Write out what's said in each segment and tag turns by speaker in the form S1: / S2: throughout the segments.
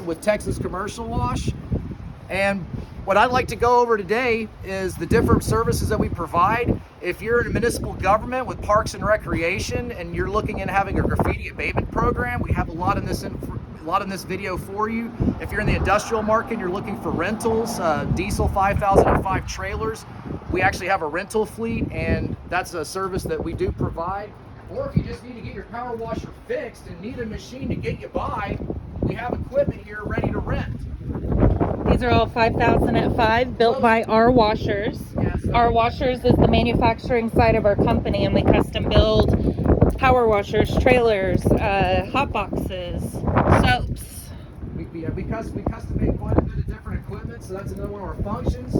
S1: with Texas Commercial Wash. And what I'd like to go over today is the different services that we provide. If you're in a municipal government with parks and recreation and you're looking at having a graffiti abatement program, we have a lot in this video for you. If you're in the industrial market and you're looking for rentals, diesel 5005 trailers, we actually have a rental fleet, and that's a service that we do provide. Or if you just need to get your power washer fixed and need a machine to get you by, we have equipment here ready to rent.
S2: These are all 5005 built by our washers.
S1: Yes.
S2: Our washers is the manufacturing side of our company, and we custom build power washers, trailers, hot boxes, soaps.
S1: We custom make quite a bit of different equipment, so that's another one of our functions.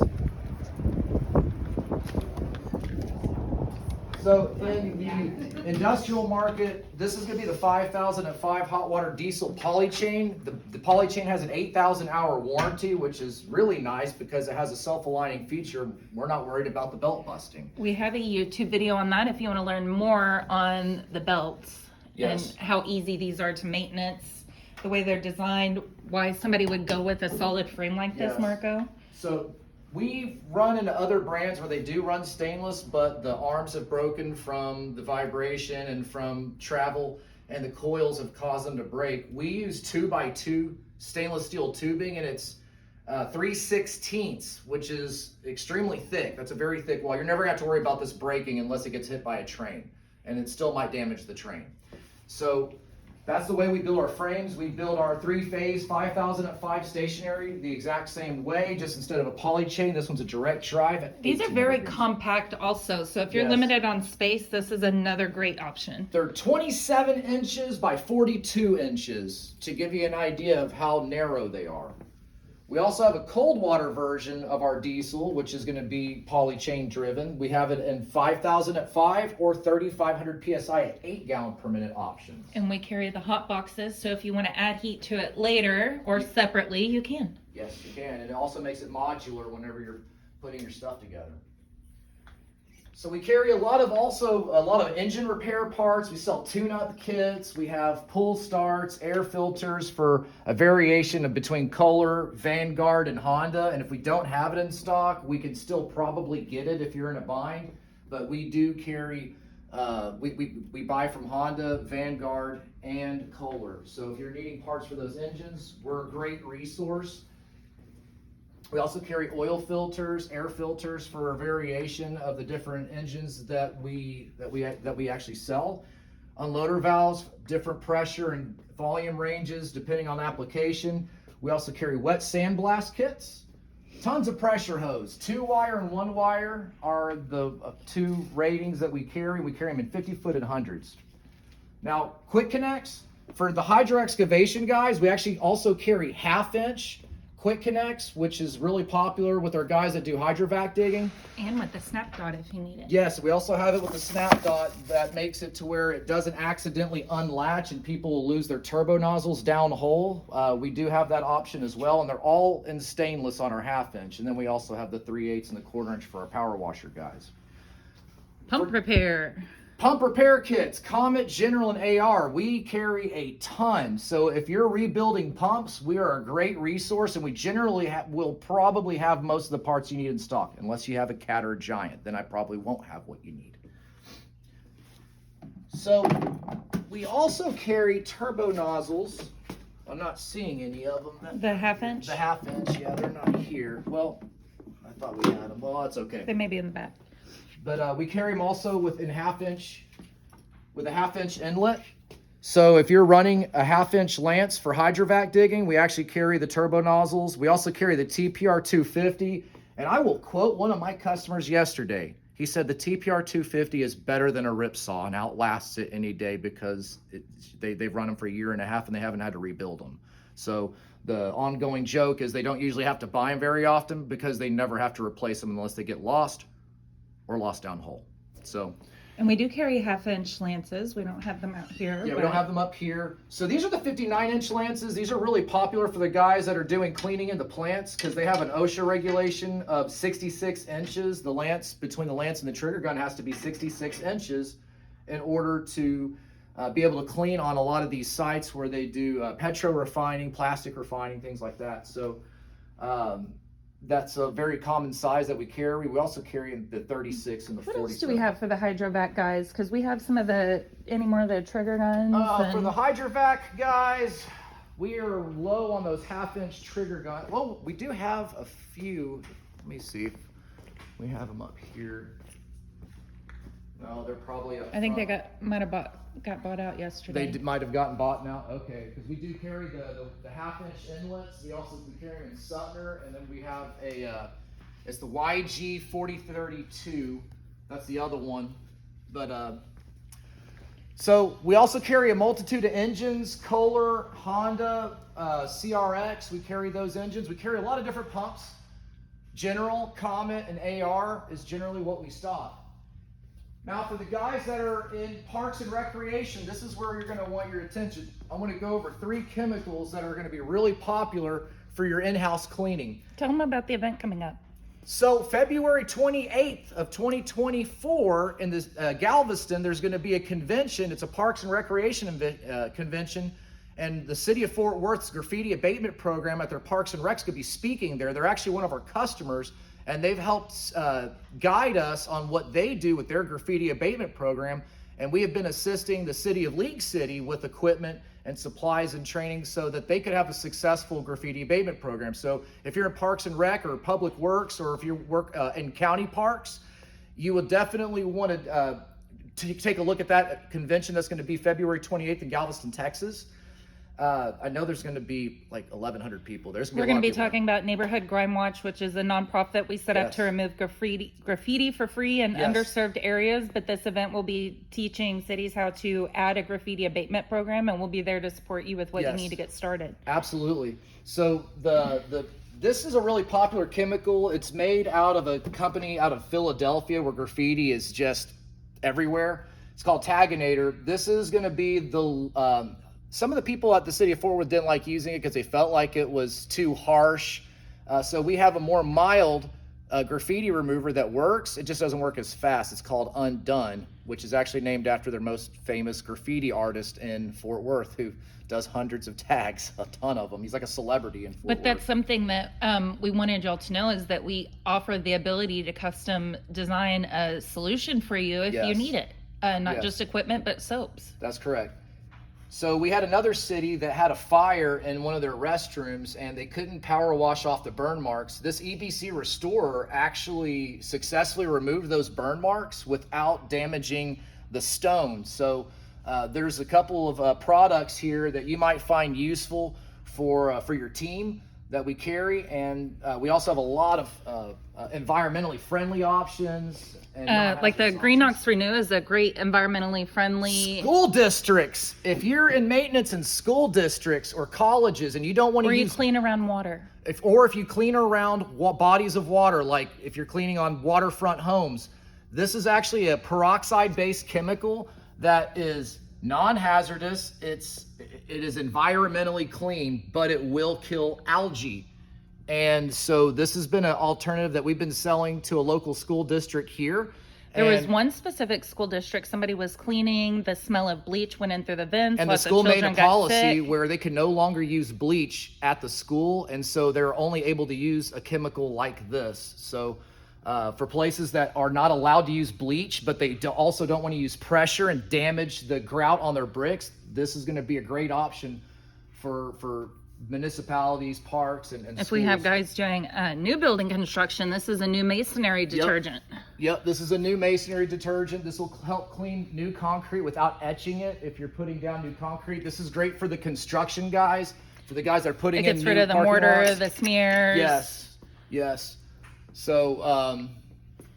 S1: So in the industrial market, this is going to be the 5005 hot water diesel poly chain. The poly chain has an 8,000 hour warranty, which is really nice because it has a self-aligning feature. We're not worried about the belt busting.
S2: We have a YouTube video on that if you want to learn more on the belts.
S1: Yes.
S2: And how easy these are to maintenance, the way they're designed, why somebody would go with a solid frame like this,
S1: Yes.
S2: Marco.
S1: So we've run into other brands where they do run stainless, but the arms have broken from the vibration and from travel, and the coils have caused them to break. We use 2x2 stainless steel tubing, and it's 3/16, which is extremely thick. That's a very thick wall. You're never gonna have to worry about this breaking unless it gets hit by a train, and it still might damage the train. So that's the way we build our frames. We build our 3-phase 5005 stationary the exact same way, just instead of a poly chain, this one's a direct drive.
S2: These are very compact also, so if you're
S1: Yes.
S2: limited on space, this is another great option.
S1: They're 27 inches by 42 inches to give you an idea of how narrow they are. We also have a cold water version of our diesel, which is going to be poly chain driven. We have it in 5000 at 5 or 3500 PSI at 8 gallon per minute options.
S2: And we carry the hot boxes, so if you want to add heat to it later or separately, you can.
S1: Yes, you can. And it also makes it modular whenever you're putting your stuff together. So we carry a lot of engine repair parts. We sell tune-up kits. We have pull starts, air filters for a variation of between Kohler, Vanguard, and Honda. And if we don't have it in stock, we can still probably get it if you're in a bind. But we do carry, we buy from Honda, Vanguard, and Kohler. So if you're needing parts for those engines, we're a great resource. We also carry oil filters, air filters for a variation of the different engines that we actually sell. Unloader valves, different pressure and volume ranges depending on application. We also carry wet sandblast kits. Tons of pressure hose. 2-wire and 1-wire are the two ratings that we carry. We carry them in 50-foot and hundreds. Now, quick connects. For the hydro excavation guys, we actually also carry 1/2-inch quick connects, which is really popular with our guys that do hydrovac digging.
S2: And with the snap dot if you need it.
S1: Yes, we also have it with the snap dot that makes it to where it doesn't accidentally unlatch and people will lose their turbo nozzles down hole. We do have that option as well, and they're all in stainless on our 1/2-inch. And then we also have the 3/8 and the 1/4-inch for our power washer guys.
S2: Pump repair.
S1: Pump repair kits, Comet, General, and AR, we carry a ton. So if you're rebuilding pumps, we are a great resource, and we generally will probably have most of the parts you need in stock, unless you have a Cat or a Giant. Then I probably won't have what you need. So we also carry turbo nozzles. I'm not seeing any of them.
S2: The 1/2-inch?
S1: The 1/2-inch, yeah, they're not here. Well, I thought we had them. Well, that's okay.
S2: They may be in the back.
S1: But we carry them also with a 1/2-inch inlet. So if you're running a 1/2-inch lance for hydrovac digging, we actually carry the turbo nozzles. We also carry the TPR 250. And I will quote one of my customers yesterday. He said the TPR 250 is better than a rip saw and outlasts it any day because they've run them for 1.5 years and they haven't had to rebuild them. So the ongoing joke is they don't usually have to buy them very often because they never have to replace them unless they get lost or lost down hole. So,
S2: and we do carry 1/2-inch lances. We don't have them out here.
S1: Yeah, we don't have them up here. So these are the 59-inch lances. These are really popular for the guys that are doing cleaning in the plants because they have an OSHA regulation of 66 inches. The lance, between the lance and the trigger gun, has to be 66 inches in order to be able to clean on a lot of these sites where they do petro refining, plastic refining, things like that. So that's a very common size that we carry. We also carry the 36 and the 47.
S2: What else do we have for the hydrovac guys? Because we have some of any more of the trigger guns.
S1: For the hydrovac guys, we are low on those 1/2-inch trigger guns. Well, we do have a few. Let me see if we have them up here. No, they're probably up
S2: I think
S1: front.
S2: they might have got bought out yesterday.
S1: They might have gotten bought now. Okay, because we do carry the 1/2-inch inlets. We carry them in Sutner, and then we have it's the YG 4032. That's the other one. But so we also carry a multitude of engines: Kohler, Honda, CRX. We carry those engines. We carry a lot of different pumps. General, Comet, and AR is generally what we stock. Now, for the guys that are in parks and recreation, this is where you're going to want your attention. I'm going to go over 3 chemicals that are going to be really popular for your in-house cleaning.
S2: Tell them about the event coming up.
S1: So, February 28th of 2024 in this Galveston, there's going to be a convention. It's a Parks and Recreation convention, and the City of Fort Worth's graffiti abatement program at their Parks and Recs could be speaking there. They're actually one of our customers, and they've helped guide us on what they do with their graffiti abatement program. And we have been assisting the city of League City with equipment and supplies and training so that they could have a successful graffiti abatement program. So if you're in Parks and Rec or Public Works, or if you work in county parks, you will definitely want to take a look at that convention that's going to be February 28th in Galveston, Texas. I know there's going to be like 1,100 people. We're
S2: going to be talking about Neighborhood Grime Watch, which is a nonprofit we set up to remove graffiti for free in underserved areas. But this event will be teaching cities how to add a graffiti abatement program, and we'll be there to support you with what you need to get started.
S1: Absolutely. So this is a really popular chemical. It's made out of a company out of Philadelphia where graffiti is just everywhere. It's called Taganator. This is going to be the some of the people at the city of Fort Worth didn't like using it because they felt like it was too harsh. So we have a more mild graffiti remover that works. It just doesn't work as fast. It's called Undone, which is actually named after their most famous graffiti artist in Fort Worth, who does hundreds of tags, a ton of them. He's like a celebrity in Fort Worth.
S2: But that's something that we wanted y'all to know, is that we offer the ability to custom design a solution for you if you need it. Not just equipment, but soaps.
S1: That's correct. So we had another city that had a fire in one of their restrooms, and they couldn't power wash off the burn marks. This EBC Restorer actually successfully removed those burn marks without damaging the stone. So there's a couple of products here that you might find useful for your team that we carry, and we also have a lot of environmentally friendly options. And
S2: like the Greenox Renew is a great environmentally friendly.
S1: School districts. If you're in maintenance in school districts or colleges and you don't want to use,
S2: clean around water.
S1: If you clean around bodies of water, like if you're cleaning on waterfront homes, this is actually a peroxide-based chemical that is non-hazardous. It is environmentally clean, but it will kill algae. And so this has been an alternative that we've been selling to a local school district here.
S2: There was one specific school district, somebody was cleaning, the smell of bleach went in through the vents.
S1: And the school made a policy where they could no longer use bleach at the school. And so they're only able to use a chemical like this. So for places that are not allowed to use bleach, but they also don't want to use pressure and damage the grout on their bricks, this is going to be a great option for municipalities, parks, and
S2: if
S1: schools.
S2: We have guys doing new building construction, this is a new masonry detergent.
S1: Yep, this is a new masonry detergent. This will help clean new concrete without etching it. If you're putting down new concrete, this is great for the construction guys, for the guys that are putting in new
S2: It gets rid of the mortar,
S1: lots.
S2: the smears.
S1: Yes. So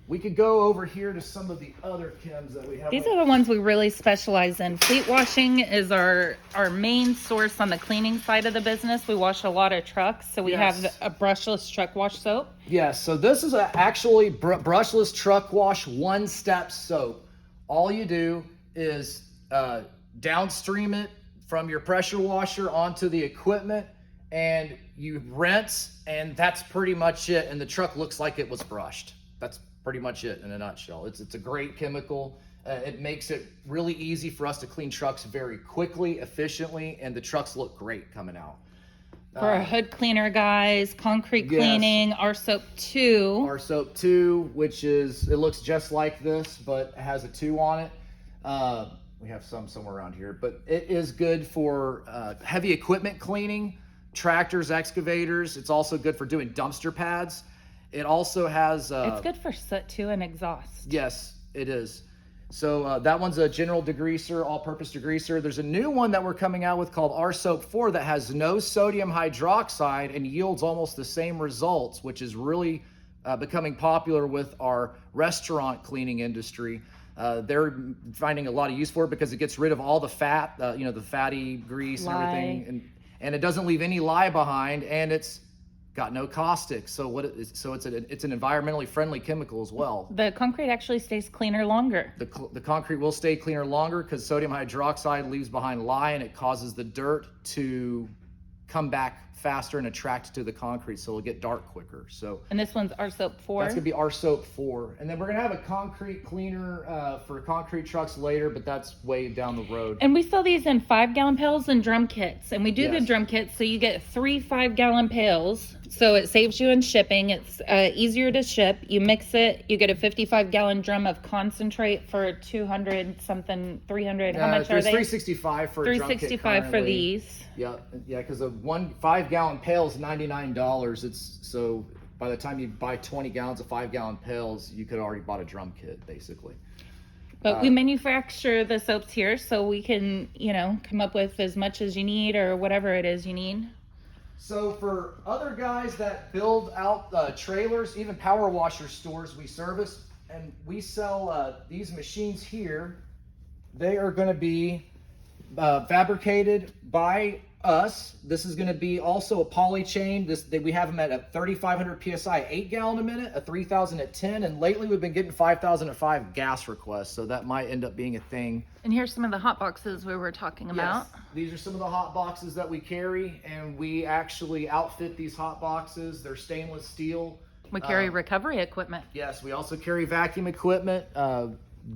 S1: we could go over here to some of the other chems that we have.
S2: These are the ones we really specialize in. Fleet washing is our main source on the cleaning side of the business. We wash a lot of trucks, so we have a brushless truck wash soap.
S1: Yes, so this is actually brushless truck wash one-step soap. All you do is downstream it from your pressure washer onto the equipment, and you rinse, and that's pretty much it. And the truck looks like it was brushed. That's pretty much it in a nutshell. It's a great chemical. It makes it really easy for us to clean trucks very quickly, efficiently, and the trucks look great coming out.
S2: For our hood cleaner guys, concrete
S1: yes.
S2: cleaning, our soap 2.
S1: Our soap 2, which is, it looks just like this, but it has a 2 on it. We have some somewhere around here, but it is good for heavy equipment cleaning, tractors, excavators. It's also good for doing dumpster pads. It also has...
S2: it's good for soot too and exhaust.
S1: Yes, it is. So that one's a general degreaser, all-purpose degreaser. There's a new one that we're coming out with called our Soap 4 that has no sodium hydroxide and yields almost the same results, which is really becoming popular with our restaurant cleaning industry. They're finding a lot of use for it because it gets rid of all the fat, the fatty grease and everything, and it doesn't leave any lye behind, and it's got no caustic. So it's an environmentally friendly chemical as well.
S2: The concrete actually stays cleaner longer.
S1: The concrete will stay cleaner longer because sodium hydroxide leaves behind lye, and it causes the dirt to come back faster and attract to the concrete, so it'll get dark quicker. So,
S2: and this one's our Soap 4.
S1: That's gonna be our Soap 4, and then we're gonna have a concrete cleaner for concrete trucks later, but that's way down the road.
S2: And we sell these in 5-gallon pails and drum kits, and we do the drum kits, so you get 3 5-gallon pails, so it saves you in shipping. It's easier to ship. You mix it, you get a 55-gallon drum of concentrate for 200 something, 300. How much are they?
S1: $365 for a drum kit
S2: $365 for these.
S1: Yeah, because a 5-gallon pail is $99. So by the time you buy 20 gallons of 5-gallon pails, you could have already bought a drum kit, basically.
S2: But we manufacture the soaps here, so we can, come up with as much as you need or whatever it is you need.
S1: So for other guys that build out trailers, even power washer stores we service, and we sell these machines here. They are going to be fabricated by us. This is going to be also a poly chain. We have them at a 3,500 psi, 8-gallon a minute, a 3,000 at 10, and lately we've been getting 5,000 at 5 gas requests, so that might end up being a thing.
S2: And here's some of the hot boxes we were talking about.
S1: Yes, these are some of the hot boxes that we carry, and we actually outfit these hot boxes. They're stainless steel.
S2: We carry recovery equipment.
S1: Yes, we also carry vacuum equipment,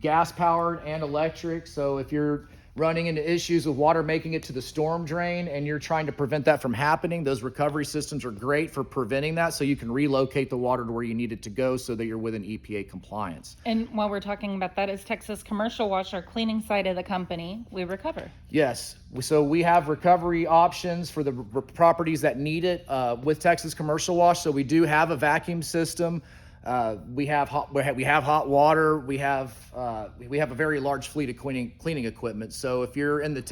S1: gas powered and electric. So if you're running into issues with water making it to the storm drain and you're trying to prevent that from happening, those recovery systems are great for preventing that, so you can relocate the water to where you need it to go so that you're within EPA compliance.
S2: And while we're talking about that, is Texas Commercial Wash, our cleaning side of the company, we recover.
S1: Yes, so we have recovery options for the properties that need it with Texas Commercial Wash. So we do have a vacuum system. We have hot water. We have a very large fleet of cleaning equipment. So if you're in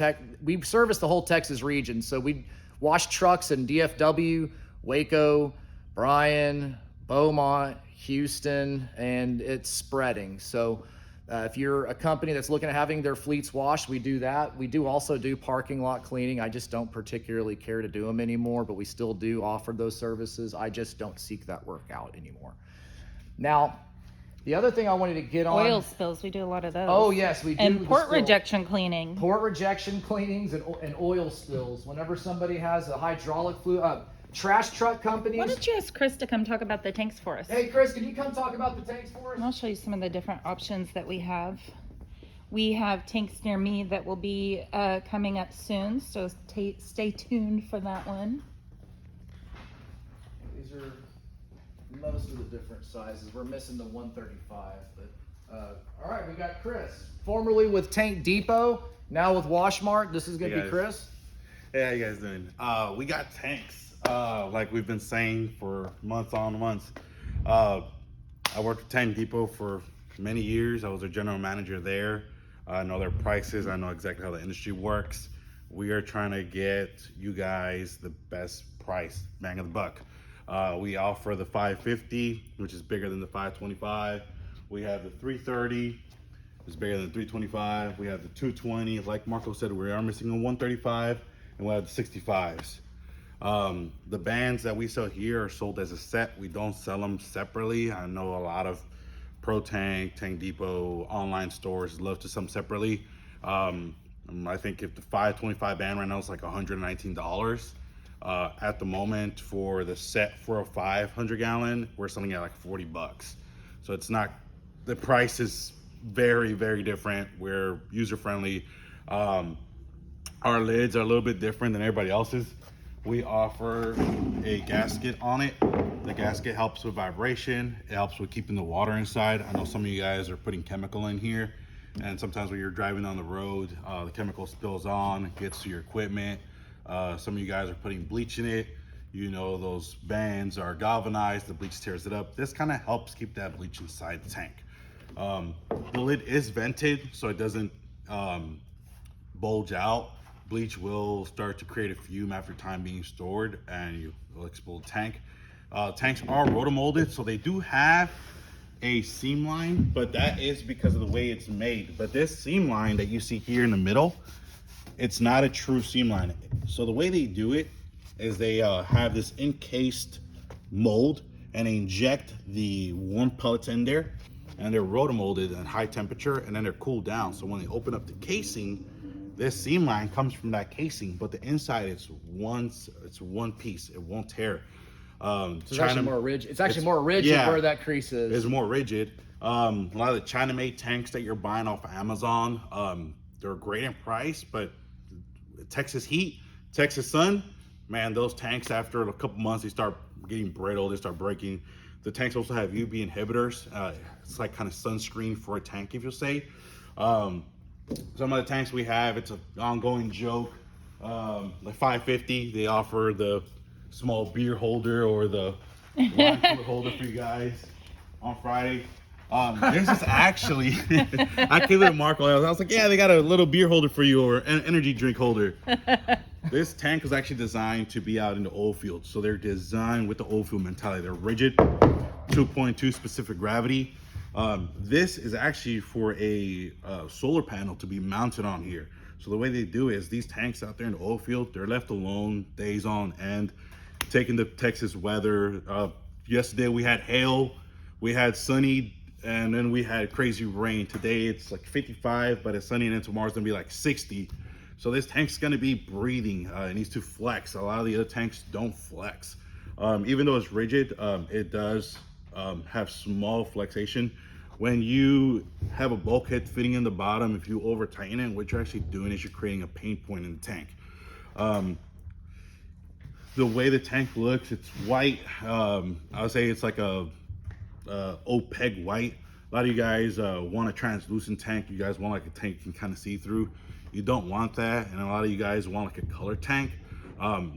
S1: we service the whole Texas region. So we wash trucks in DFW, Waco, Bryan, Beaumont, Houston, and it's spreading. So if you're a company that's looking at having their fleets washed, we do that. We do also do parking lot cleaning. I just don't particularly care to do them anymore, but we still do offer those services. I just don't seek that work out anymore. Now, the other thing I wanted to get on...
S2: Oil spills, we do a lot of those.
S1: Oh, yes, we do.
S2: And port rejection cleaning.
S1: Port rejection cleanings and oil spills. Whenever somebody has a hydraulic fluid... trash truck companies...
S2: Why don't you ask Chris to come talk about the tanks for us?
S1: Hey, Chris, can you come talk about the tanks for us?
S2: And I'll show you some of the different options that we have. We have tanks near me that will be coming up soon, so stay tuned for that one.
S1: These are most of the different sizes. We're missing the 135, but all right, we got Chris, formerly with Tank Depot, now with WashMart. This is gonna be Chris.
S3: Hey, how you guys doing? We got tanks, like we've been saying for months on months. I worked with Tank Depot for many years. I was a general manager there. I know their prices. I know exactly how the industry works. We are trying to get you guys the best price, bang of the buck. We offer the 550, which is bigger than the 525. We have the 330, which is bigger than the 325. We have the 220. Like Marco said, we are missing a 135, and we have the 65s. The bands that we sell here are sold as a set. We don't sell them separately. I know a lot of Pro Tank, Tank Depot, online stores love to sell them separately. I think if the 525 band right now is like $119. At the moment for the set for a 500 gallon, we're selling at like $40. So it's not, the price is very, very different. We're user friendly. Our lids are a little bit different than everybody else's. We offer a gasket on it. The gasket helps with vibration. It helps with keeping the water inside. I know some of you guys are putting chemical in here, and sometimes when you're driving on the road, the chemical spills on, gets to your equipment. Some of you guys are putting bleach in it. You know, those bands are galvanized, the bleach tears it up. This kind of helps keep that bleach inside the tank. The lid is vented, so it doesn't bulge out. Bleach will start to create a fume after time being stored, and you will explode the tank. Tanks are rotomolded, so they do have a seam line, but that is because of the way it's made. But this seam line that you see here in the middle, it's not a true seam line. So the way they do it is they have this encased mold, and they inject the warm pellets in there, and they're rotomolded at high temperature, and then they're cooled down. So when they open up the casing, this seam line comes from that casing, but the inside it's one piece. It won't tear.
S1: So it's actually more rigid. It's actually more rigid, yeah, where that crease is.
S3: It's more rigid. A lot of the China-made tanks that you're buying off of Amazon, they're great in price, but Texas heat, Texas sun, man, those tanks after a couple months, they start getting brittle, they start breaking. The tanks also have UV inhibitors. It's like kind of sunscreen for a tank, if you'll say. Some of the tanks we have, it's an ongoing joke. Like 550, they offer the small beer holder or the wine cooler holder for you guys on Friday. This is actually, I gave it to Marco. I was like, yeah, they got a little beer holder for you, or an energy drink holder. This tank was actually designed to be out in the oil field. So they're designed with the oil field mentality. They're rigid, 2.2 specific gravity. This is actually for a solar panel to be mounted on here. So the way they do it is these tanks out there in the oil field, they're left alone days on end, taking the Texas weather. Yesterday we had hail, we had sunny, and then we had crazy rain. Today it's like 55, but it's sunny, and then tomorrow's gonna be like 60. So this tank's gonna be breathing. It needs to flex. A lot of the other tanks don't flex. Even though it's rigid, it does have small flexation. When you have a bulkhead fitting in the bottom, if you over tighten it, what you're actually doing is you're creating a pain point in the tank. The way the tank looks, it's white. I would say it's like a opaque white. A lot of you guys want a translucent tank. You guys want like a tank you can kind of see through. You don't want that, and a lot of you guys want like a color tank.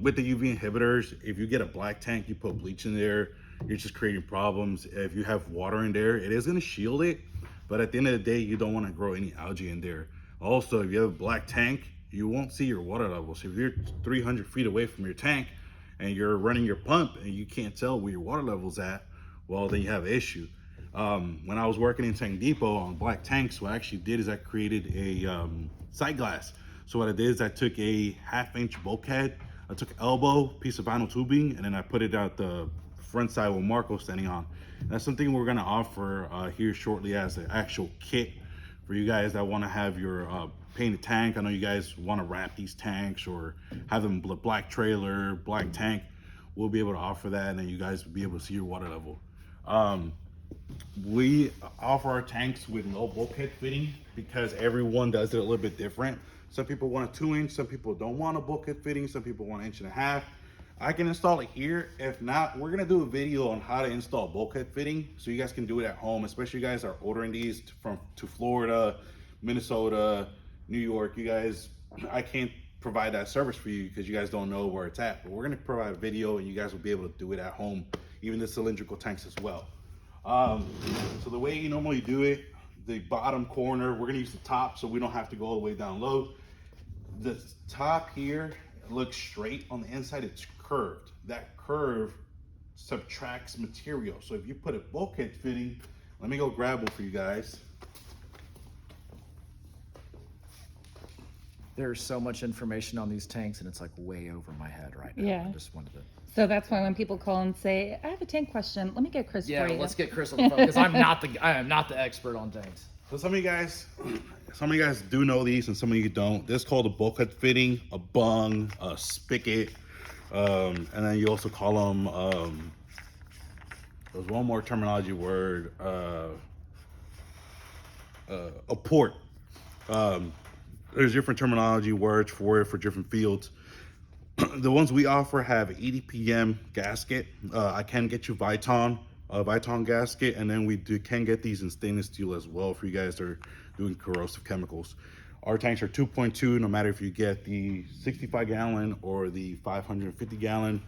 S3: With the UV inhibitors, if you get a black tank, you put bleach in there, you're just creating problems. If you have water in there, it is going to shield it, but at the end of the day, you don't want to grow any algae in there. Also, if you have a black tank, you won't see your water levels. If you're 300 feet away from your tank and you're running your pump and you can't tell where your water level's at, well, then you have an issue. When I was working in Tank Depot on black tanks, what I actually did is I created a side glass. So what I did is I took a 1/2 inch bulkhead, I took an elbow piece of vinyl tubing, and then I put it out the front side with Marco standing on. That's something we're gonna offer here shortly as an actual kit for you guys that wanna have your painted tank. I know you guys wanna wrap these tanks or have them black trailer, black tank. We'll be able to offer that, and then you guys will be able to see your water level. We offer our tanks with no bulkhead fitting because everyone does it a little bit different. Some people want a 2-inch, some people don't want a bulkhead fitting, some people want 1.5 inches. I can install it here. If not, we're gonna do a video on how to install bulkhead fitting so you guys can do it at home, especially you guys are ordering these to Florida, Minnesota, New York. You guys, I can't provide that service for you because you guys don't know where it's at, but we're gonna provide a video and you guys will be able to do it at home, even the cylindrical tanks as well. So the way you normally do it, the bottom corner, we're gonna use the top so we don't have to go all the way down low. The top here looks straight. On the inside, it's curved. That curve subtracts material. So if you put a bulkhead fitting, let me go grab one for you guys.
S1: There's so much information on these tanks, and it's like way over my head right now.
S2: Yeah.
S1: I just wanted to.
S2: So that's why when people call and say, I have a tank question, let me get Chris for you.
S1: Yeah, let's get Chris on the phone because I am not the expert on tanks.
S3: So some of you guys do know these and some of you don't. This is called a bulkhead fitting, a bung, a spigot, and then you also call them, there's one more terminology word, a port. There's different terminology words for it for different fields. The ones we offer have 80 PM gasket. I can get you Viton gasket, and then we can get these in stainless steel as well for you guys that are doing corrosive chemicals. Our tanks are 2.2, no matter if you get the 65 gallon or the 550 gallon.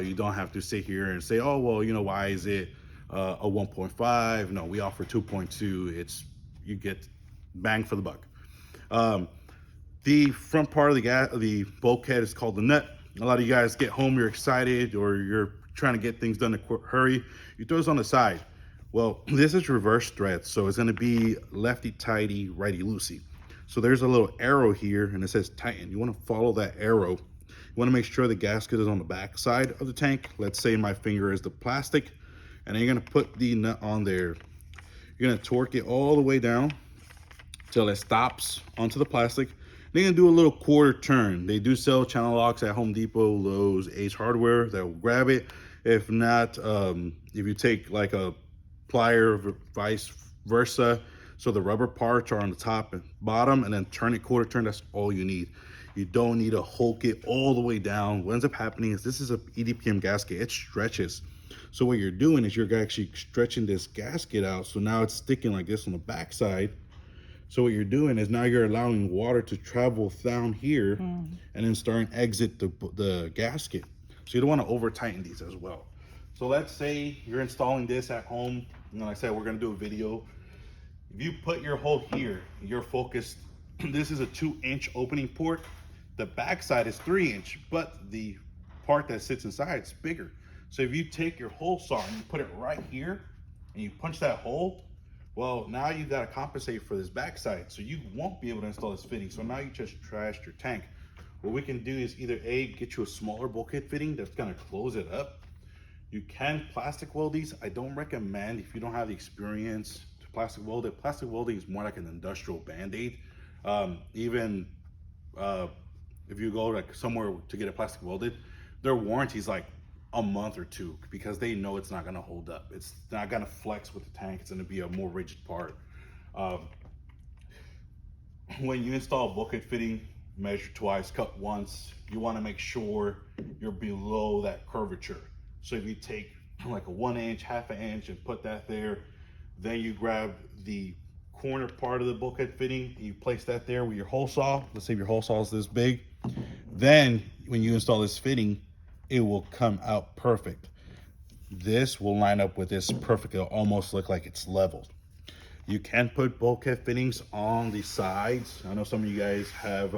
S3: You don't have to sit here and say, oh, well, you know, why is it a 1.5? No, we offer 2.2. You get bang for the buck. The front part of the bulkhead is called the nut. A lot of you guys get home, you're excited, or you're trying to get things done in a hurry. You throw this on the side. Well, this is reverse thread, so it's going to be lefty tighty, righty loosey. So there's a little arrow here, and it says tighten. You want to follow that arrow. You want to make sure the gasket is on the back side of the tank. Let's say my finger is the plastic, and then you're going to put the nut on there. You're going to torque it all the way down till it stops onto the plastic. They're gonna do a little quarter turn. They do sell channel locks at Home Depot, Lowe's, Ace Hardware that will grab it. If not, if you take like a plier, vice versa, so the rubber parts are on the top and bottom, and then turn it quarter turn, that's all you need. You don't need to hulk it all the way down. What ends up happening is this is a EDPM gasket, it stretches. So what you're doing is you're actually stretching this gasket out, so now it's sticking like this on the back side. So what you're doing is now you're allowing water to travel down here and then starting to exit the gasket. So you don't want to over tighten these as well. So let's say you're installing this at home, and like I said, we're going to do a video. If you put your hole here, you're focused, this is a 2-inch opening port. The back side is 3-inch, but the part that sits inside is bigger. So if you take your hole saw and you put it right here and you punch that hole, well, now you got to compensate for this backside, so you won't be able to install this fitting. So now you just trashed your tank. What we can do is either A, get you a smaller bulkhead fitting that's going to close it up. You can plastic weld these. I don't recommend, if you don't have the experience, to plastic weld it. Plastic welding is more like an industrial band-aid. Even if you go like somewhere to get it plastic welded, their warranty is like a month or two, because they know it's not going to hold up. It's not going to flex with the tank. It's going to be a more rigid part. When you install a bulkhead fitting, measure twice, cut once. You want to make sure you're below that curvature. So if you take like a 1-inch, half an inch, and put that there, then you grab the corner part of the bulkhead fitting, and you place that there with your hole saw. Let's say your hole saw is this big. Then when you install this fitting, it will come out perfect. This will line up with this perfect. It'll almost look like it's leveled. You can put bulkhead fittings on the sides. I know some of you guys have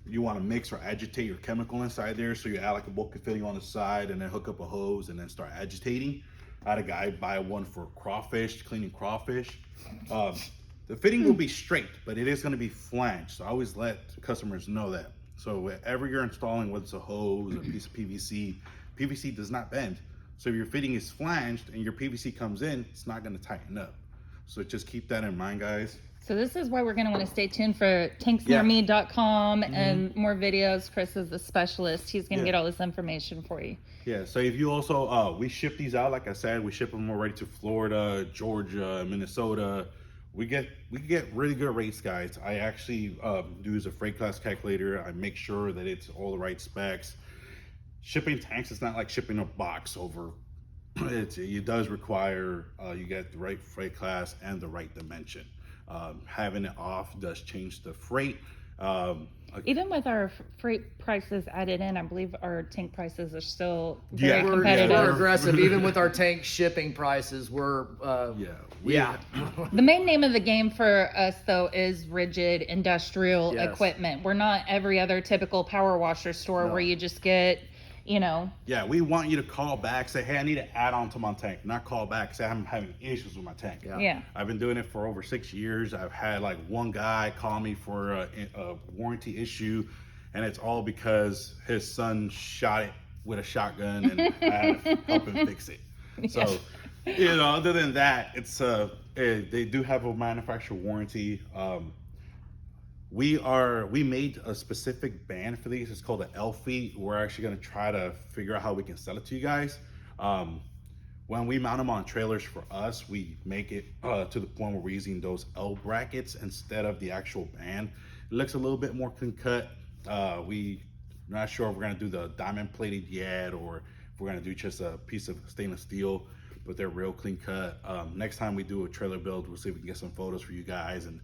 S3: you want to mix or agitate your chemical inside there, so you add like a bulkhead fitting on the side and then hook up a hose and then start agitating. I had a guy buy one for crawfish, cleaning crawfish. The fitting will be straight, but it is going to be flanged, so I always let customers know that. So wherever you're installing, whether it's a hose, a piece of PVC, PVC does not bend. So if your fitting is flanged and your PVC comes in, it's not going to tighten up. So just keep that in mind, guys.
S2: So this is why we're going to want to stay tuned for tanksnearme.com and more videos. Chris is the specialist. He's going to get all this information for you.
S3: Yeah, so if you also, we ship these out, like I said, we ship them already to Florida, Georgia, Minnesota. We get really good rates, guys. I actually do as a freight class calculator. I make sure that it's all the right specs. Shipping tanks is not like shipping a box over. It does require you get the right freight class and the right dimension. Having it off does change the freight.
S2: Even with our freight prices added in, I believe our tank prices are still very competitive.
S1: We're aggressive. Even with our tank shipping prices, we're
S2: The main name of the game for us, though, is rigid industrial equipment. We're not every other typical power washer store where you just get,
S3: Yeah, we want you to call back, say, hey, I need to add on to my tank. Not call back, say, I'm having issues with my tank.
S2: Yeah.
S3: I've been doing it for over 6 years. I've had like one guy call me for a warranty issue, and it's all because his son shot it with a shotgun, and I had to help him fix it. So, other than that, it's they do have a manufacturer warranty. We made a specific band for these. It's called the Elfie. We're actually going to try to figure out how we can sell it to you guys. when we mount them on trailers for us, we make it to the point where we're using those L brackets instead of the actual band. It looks a little bit more clean cut. We're not sure if we're gonna do the diamond plated yet, or if we're gonna do just a piece of stainless steel, but they're real clean cut. Next time we do a trailer build, we'll see if we can get some photos for you guys and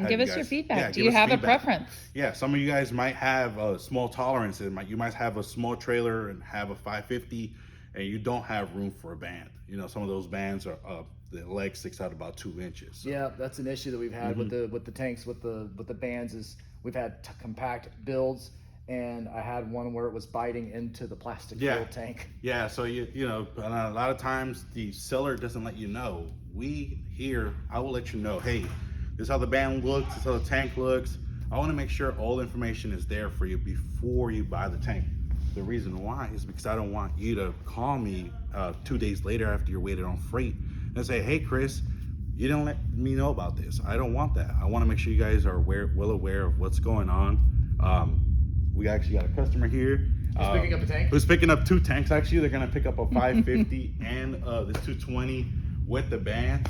S2: give us your feedback. Do you have a preference?
S3: Yeah, some of you guys might have a small tolerance. You might have a small trailer and have a 550, and you don't have room for a band. You know, some of those bands are the leg sticks out about 2 inches. So.
S1: Yeah, that's an issue that we've had with the tanks, with the bands, is we've had compact builds, and I had one where it was biting into the plastic filled tank.
S3: Yeah, so you know, a lot of times the seller doesn't let you know. I will let you know, hey, this is how the band looks, this is how the tank looks. I want to make sure all the information is there for you before you buy the tank. The reason why is because I don't want you to call me 2 days later after you're waited on freight and say, hey, Chris, you didn't let me know about this. I don't want that. I want to make sure you guys are well aware of what's going on. We actually got a customer here.
S1: Who's picking up a tank?
S3: Who's picking up 2 tanks, actually. They're going to pick up a 550 and this 220 with the bands.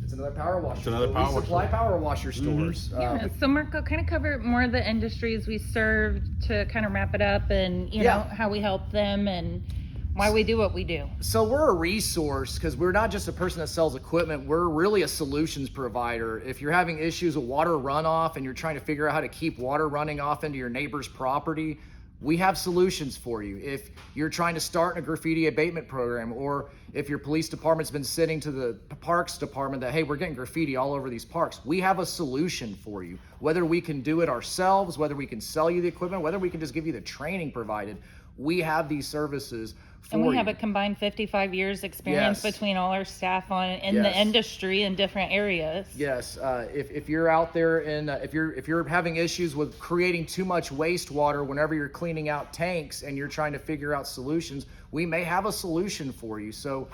S1: It's another power washer.
S3: It's another power washer.
S1: We supply power washer stores.
S2: Yeah, so Marco, kind of cover more of the industries we serve to kind of wrap it up, and you know how we help them and why we do what we do.
S1: So we're a resource because we're not just a person that sells equipment. We're really a solutions provider. If you're having issues with water runoff and you're trying to figure out how to keep water running off into your neighbor's property, we have solutions for you. If you're trying to start a graffiti abatement program, or if your police department's been sitting to the parks department that, hey, we're getting graffiti all over these parks, we have a solution for you. Whether we can do it ourselves, whether we can sell you the equipment, whether we can just give you the training provided, we have these services for you.
S2: And we have a combined 55 years experience between all our staff in the industry in different areas.
S1: Yes, if you're out there and if you're having issues with creating too much wastewater whenever you're cleaning out tanks and you're trying to figure out solutions, we may have a solution for you. So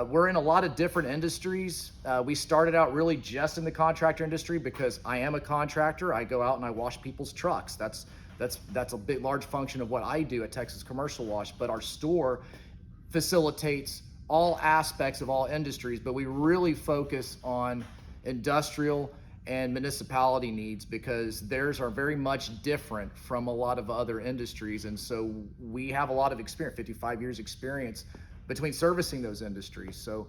S1: we're in a lot of different industries. We started out really just in the contractor industry because I am a contractor. I go out and I wash people's trucks. That's a big, large function of what I do at Texas Commercial Wash, but our store facilitates all aspects of all industries, but we really focus on industrial and municipality needs because theirs are very much different from a lot of other industries. And so we have a lot of experience, 55 years experience between servicing those industries. So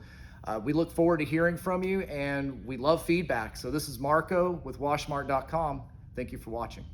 S1: we look forward to hearing from you, and we love feedback. So this is Marco with WashMart.com. Thank you for watching.